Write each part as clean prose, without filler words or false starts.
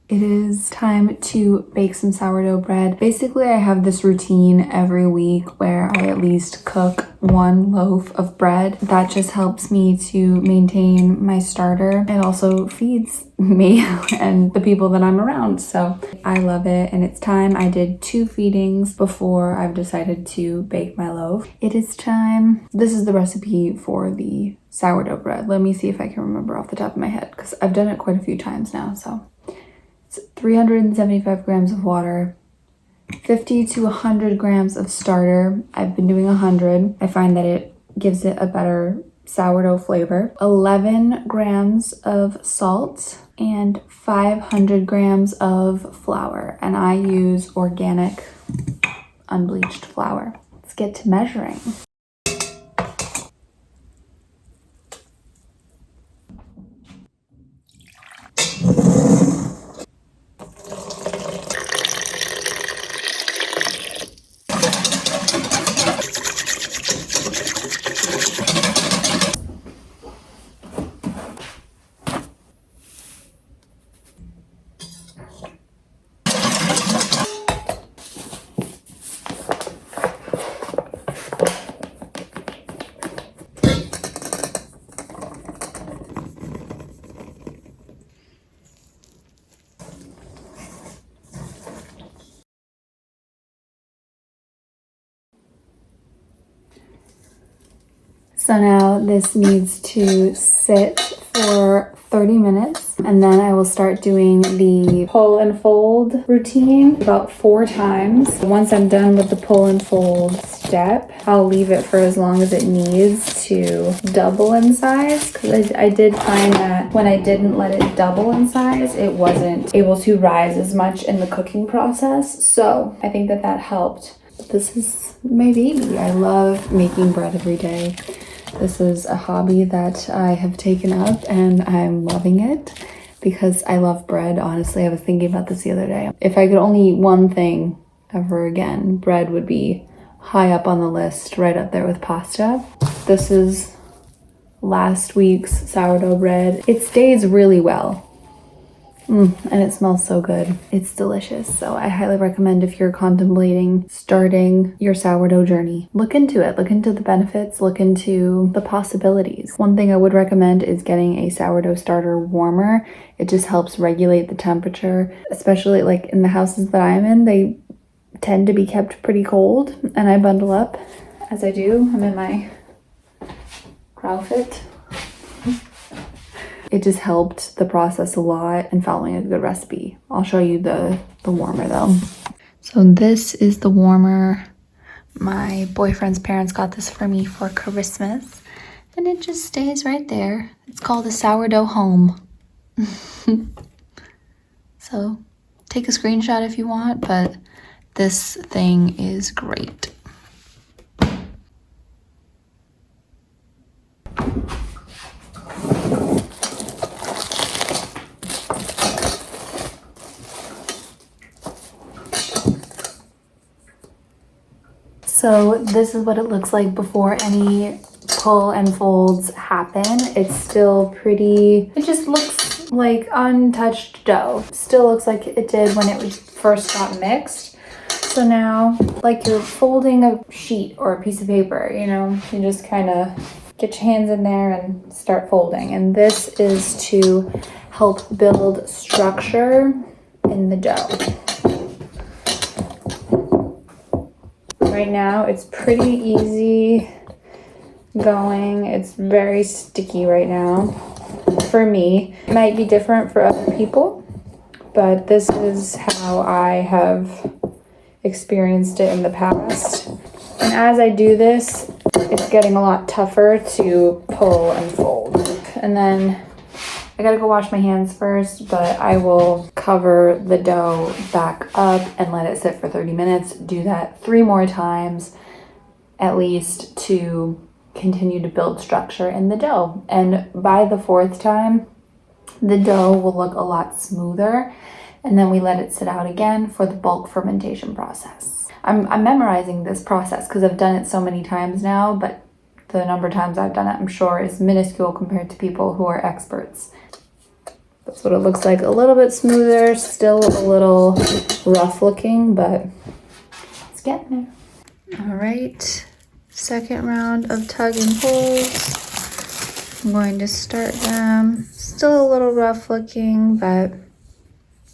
It is time to bake some sourdough bread. Basically, I have this routine every week where I at least cook one loaf of bread. That just helps me to maintain my starter. It also feeds me and the people that I'm around. So I love it, and it's time. I did 2 feedings before I've decided to bake my loaf. It is time. This is the recipe for the sourdough bread. Let me see if I can remember off the top of my head because I've done it quite a few times now. So 375 grams of water, 50 to 100 grams of starter. I've been doing 100. I find that it gives it a better sourdough flavor. 11 grams of salt and 500 grams of flour. And I use organic unbleached flour. Let's get to measuring. So now this needs to sit for 30 minutes, and then I will start doing the pull and fold routine about 4 times. Once I'm done with the pull and fold step, I'll leave it for as long as it needs to double in size, because I did find that when I didn't let it double in size, it wasn't able to rise as much in the cooking process. So I think that that helped. This is my baby. I love making bread every day. This is a hobby that I have taken up, and I'm loving it because I love bread. Honestly, I was thinking about this the other day. If I could only eat one thing ever again, bread would be high up on the list, right up there with pasta. This is last week's sourdough bread. It stays really well. And it smells so good. It's delicious. So I highly recommend, if you're contemplating starting your sourdough journey, look into it. Look into the benefits. Look into the possibilities. One thing I would recommend is getting a sourdough starter warmer. It just helps regulate the temperature, especially like in the houses that I'm in. They tend to be kept pretty cold, and I bundle up as I do. I'm in my outfit. It just helped the process a lot and following a good recipe. I'll show you the warmer though. So this is the warmer. My boyfriend's parents got this for me for Christmas, and it just stays right there. It's called a sourdough home. So take a screenshot if you want, but this thing is great. So this is what it looks like before any pull and folds happen. It's still pretty, it just looks like untouched dough. Still looks like it did when it first got mixed. So now, like you're folding a sheet or a piece of paper, you know, you just kind of get your hands in there and start folding. And this is to help build structure in the dough. Right now, it's pretty easy going. It's very sticky right now for me. It might be different for other people, but this is how I have experienced it in the past. And as I do this, it's getting a lot tougher to pull and fold. And then I gotta go wash my hands first, but I will cover the dough back up and let it sit for 30 minutes. Do that 3 more times at least to continue to build structure in the dough. And by the 4th time, the dough will look a lot smoother. And then we let it sit out again for the bulk fermentation process. I'm memorizing this process because I've done it so many times now, but the number of times I've done it, I'm sure, is minuscule compared to people who are experts. That's what it looks like. A little bit smoother, still a little rough looking, but it's getting there. All right, second round of tug and pulls. I'm going to start them. Still a little rough looking, but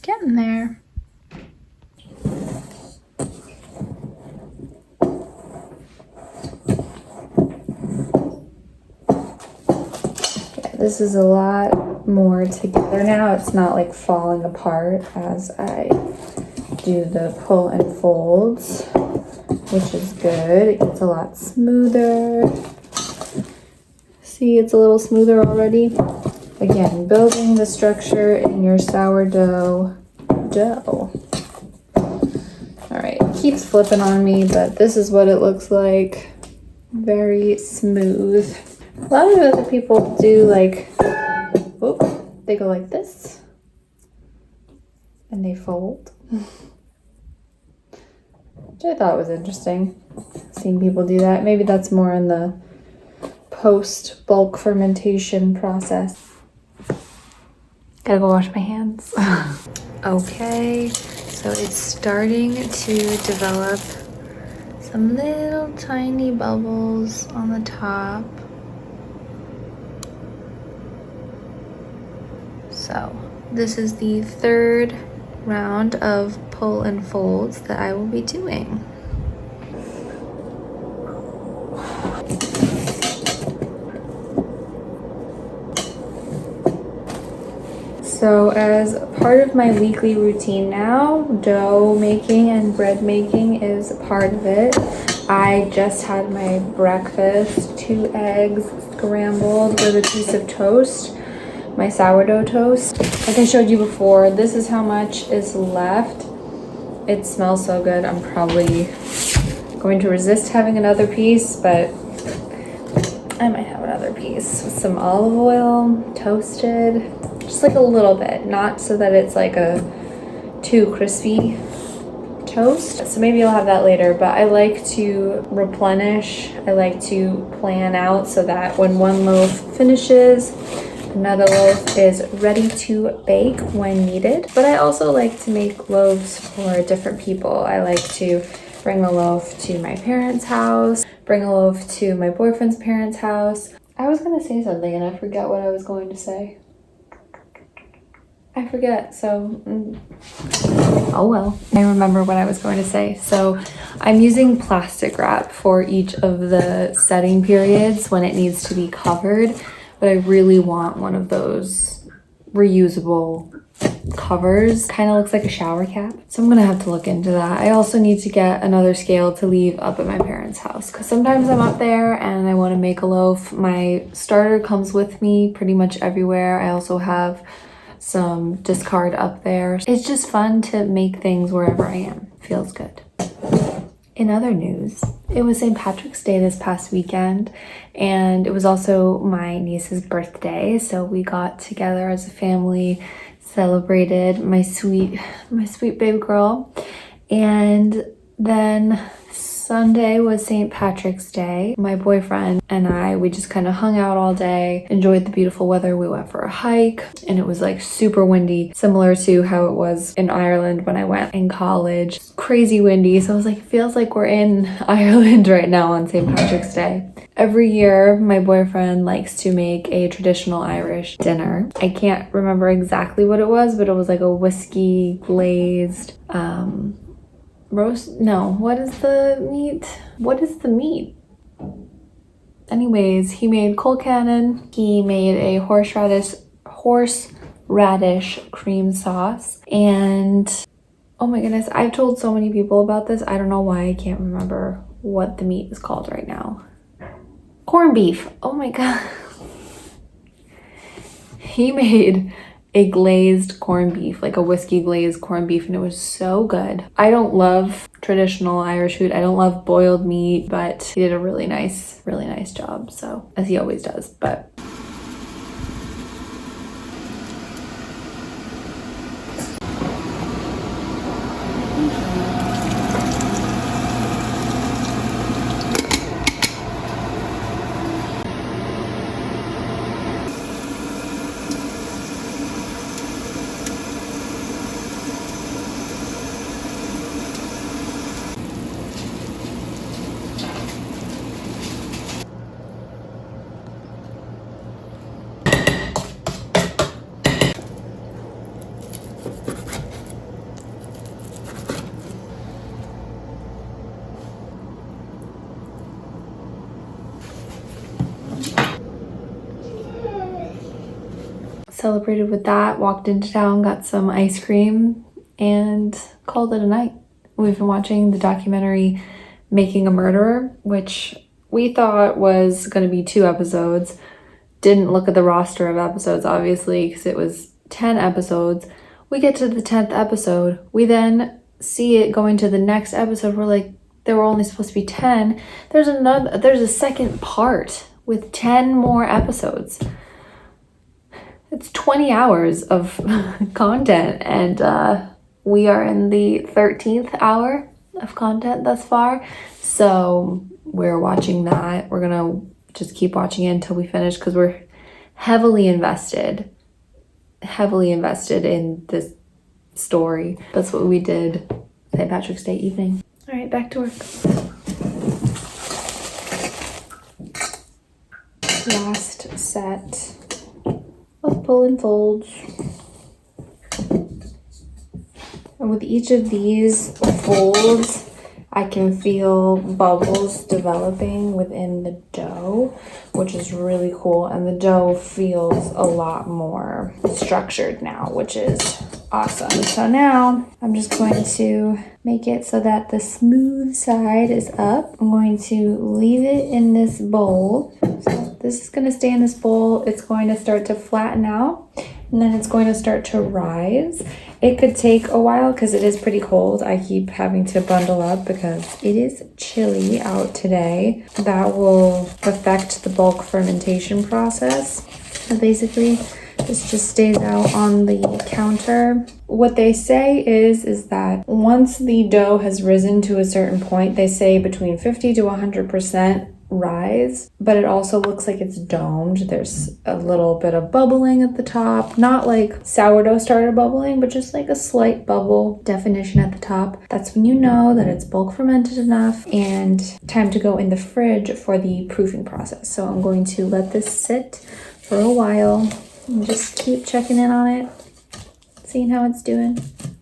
getting there. Yeah, this is a lot more together now. It's not like falling apart as I do the pull and folds, which is good. It gets a lot smoother. See, it's a little smoother already. Again, building the structure in your sourdough dough. All right, it keeps flipping on me, but this is what it looks like. Very smooth. A lot of other people do like, whoop, they go like this and they fold, which I thought was interesting. Seeing people do that. Maybe that's more in the post bulk fermentation process. Gotta go wash my hands. Okay, so it's starting to develop some little tiny bubbles on the top. So this is the third round of pull and folds that I will be doing. So as part of my weekly routine now, dough making and bread making is part of it. I just had my breakfast, 2 eggs scrambled with a piece of toast, my sourdough toast. Like I showed you before, this is how much is left. It smells so good. I'm probably going to resist having another piece, but I might have another piece with some olive oil, toasted. Just like a little bit, not so that it's like a too crispy toast. So maybe I'll have that later, but I like to replenish. I like to plan out so that when one loaf finishes, another loaf is ready to bake when needed. But I also like to make loaves for different people. I like to bring a loaf to my parents' house, bring a loaf to my boyfriend's parents' house. I was gonna say something and I forgot what I was going to say. I forget, so oh well. I remember what I was going to say. So I'm using plastic wrap for each of the setting periods when it needs to be covered, but I really want one of those reusable covers. Kind of looks like a shower cap, so I'm gonna have to look into that. I also need to get another scale to leave up at my parents' house because sometimes I'm up there and I want to make a loaf. My starter comes with me pretty much everywhere. I also have some discard up there. It's just fun to make things wherever I am. Feels good. In other news, it was St. Patrick's Day this past weekend, and it was also my niece's birthday, so we got together as a family, celebrated my sweet baby girl. And then Sunday was St. Patrick's Day. My boyfriend and I, we just kind of hung out all day, enjoyed the beautiful weather. We went for a hike and it was like super windy, similar to how it was in Ireland when I went in college. Crazy windy. So I was like, it feels like we're in Ireland right now on St. Patrick's Day. Every year, my boyfriend likes to make a traditional Irish dinner. I can't remember exactly what it was, but it was like a whiskey glazed, roast? No, what is the meat? What is the meat? Anyways, he made colcannon. He made a horseradish cream sauce. And oh my goodness, I've told so many people about this. I don't know why I can't remember what the meat is called right now. Corned beef. Oh my god. He made a glazed corned beef, like a whiskey glazed corned beef, and it was so good. I don't love traditional Irish food. I don't love boiled meat, but he did a really nice job, so as he always does. But celebrated with that, walked into town, got some ice cream, and called it a night. We've been watching the documentary Making a Murderer, which we thought was going to be 2 episodes. Didn't look at the roster of episodes, obviously, because it was 10 episodes. We get to the 10th episode. We then see it going to the next episode. We're like, there were only supposed to be 10. There's a second part with 10 more episodes. It's 20 hours of content, and we are in the 13th hour of content thus far. So we're watching that. We're gonna just keep watching it until we finish because we're heavily invested in this story. That's what we did St. Patrick's Day evening. All right, back to work. Last set of pull and folds. And with each of these folds, I can feel bubbles developing within the dough, which is really cool. And the dough feels a lot more structured now, which is awesome. So now I'm just going to make it so that the smooth side is up. I'm going to leave it in this bowl. So this is going to stay in this bowl. It's going to start to flatten out, and then it's going to start to rise. It could take a while because it is pretty cold. I keep having to bundle up because it is chilly out today. That will affect the bulk fermentation process. So basically, this just stays out on the counter. What they say is that once the dough has risen to a certain point, they say between 50 to 100% rise, but it also looks like it's domed. There's a little bit of bubbling at the top, not like sourdough starter bubbling, but just like a slight bubble definition at the top. That's when you know that it's bulk fermented enough and time to go in the fridge for the proofing process. So I'm going to let this sit for a while and just keep checking in on it, seeing how it's doing.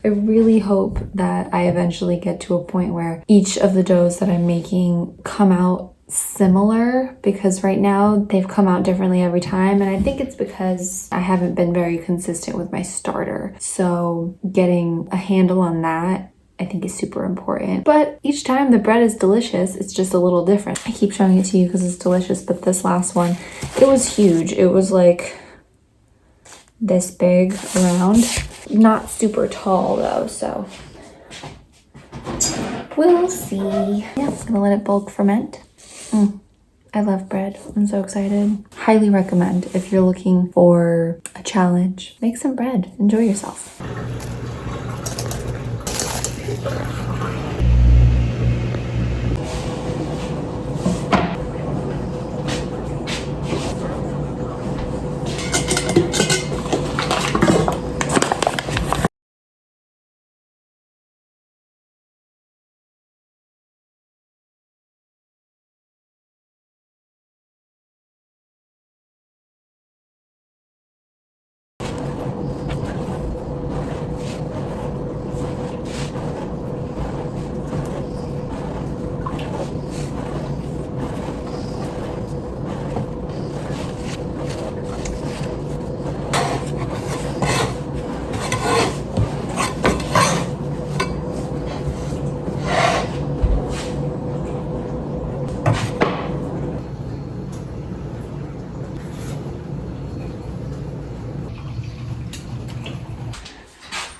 I really hope that I eventually get to a point where each of the doughs that I'm making come out similar, because right now they've come out differently every time, and I think it's because I haven't been very consistent with my starter. So getting a handle on that I think is super important. But each time the bread is delicious, it's just a little different. I keep showing it to you because it's delicious, but this last one, it was huge. It was like this big around, not super tall though, so we'll see. Yeah, I'm just gonna let it bulk ferment. I love bread. I'm so excited. Highly recommend if you're looking for a challenge. Make some bread. Enjoy yourself.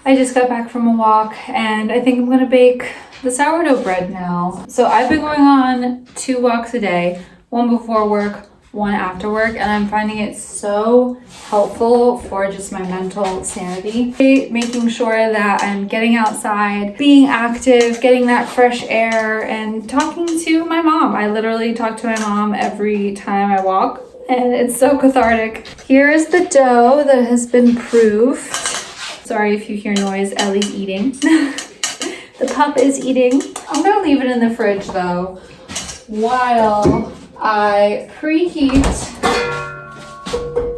I just got back from a walk and I think I'm gonna bake the sourdough bread now. So I've been going on 2 walks a day, one before work, one after work, and I'm finding it so helpful for just my mental sanity. Making sure that I'm getting outside, being active, getting that fresh air, and talking to my mom. I literally talk to my mom every time I walk, and it's so cathartic. Here is the dough that has been proofed. Sorry if you hear noise, Ellie's eating. The pup is eating. I'm gonna leave it in the fridge though, while I preheat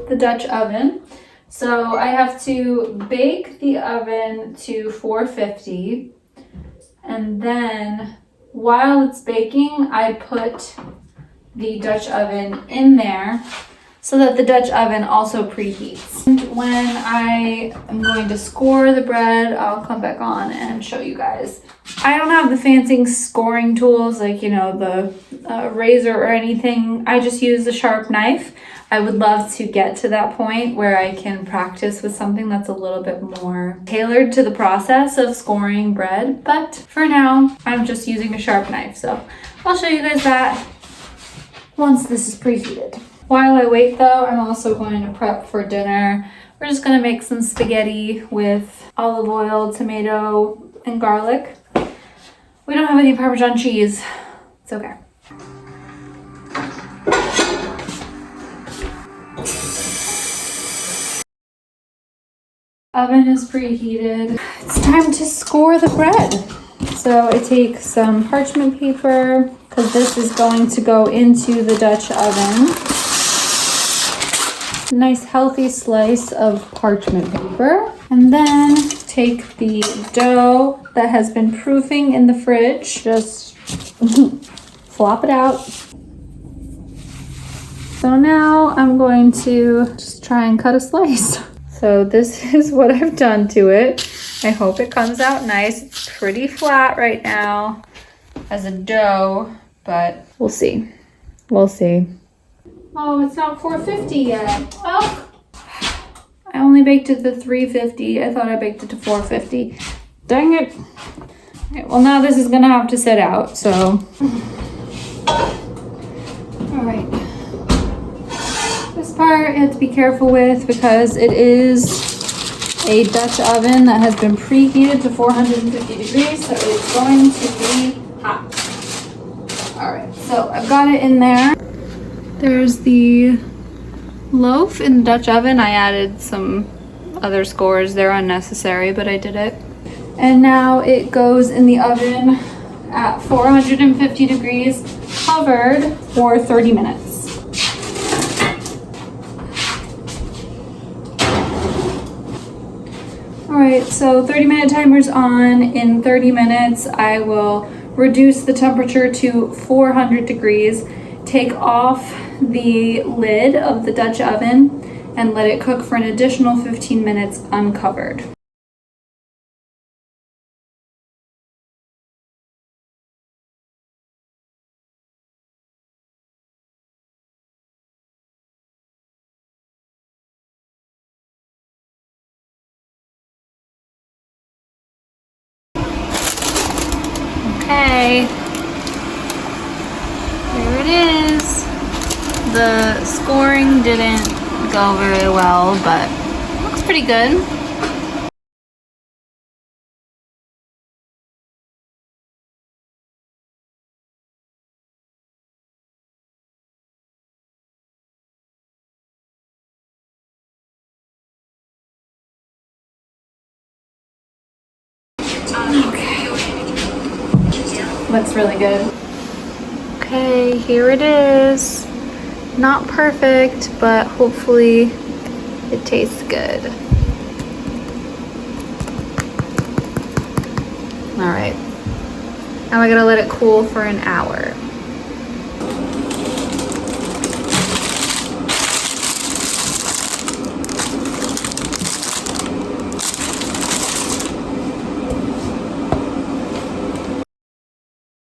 the Dutch oven. So I have to bake the oven to 450, and then while it's baking, I put the Dutch oven in there so that the Dutch oven also preheats. And when I am going to score the bread, I'll come back on and show you guys. I don't have the fancy scoring tools like, you know, the razor or anything. I just use a sharp knife. I would love to get to that point where I can practice with something that's a little bit more tailored to the process of scoring bread. But for now, I'm just using a sharp knife. So I'll show you guys that once this is preheated. While I wait though, I'm also going to prep for dinner. We're just gonna make some spaghetti with olive oil, tomato, and garlic. We don't have any Parmesan cheese. It's okay. Oven is preheated. It's time to score the bread. So I take some parchment paper because this is going to go into the Dutch oven. Nice healthy slice of parchment paper. And then take the dough that has been proofing in the fridge. Just flop it out. So now I'm going to just try and cut a slice. So this is what I've done to it. I hope it comes out nice. It's pretty flat right now as a dough, but we'll see. We'll see. Oh, it's not 450 yet. Oh, I only baked it to 350. I thought I baked it to 450. Dang it. Okay, well, now this is gonna have to sit out, so. All right. This part you have to be careful with because it is a Dutch oven that has been preheated to 450 degrees, so it's going to be hot. All right, so I've got it in there. There's the loaf in the Dutch oven. I added some other scores. They're unnecessary, but I did it. And now it goes in the oven at 450 degrees, covered for 30 minutes. All right, so 30-minute timer's on. In 30 minutes, I will reduce the temperature to 400 degrees, take off the lid of the Dutch oven, and let it cook for an additional 15 minutes uncovered. Okay, there it is. The scoring didn't go very well, but looks pretty good. Okay. Looks really good. Okay, here it is. Not perfect, but hopefully it tastes good. All right, now I gotta let it cool for an hour.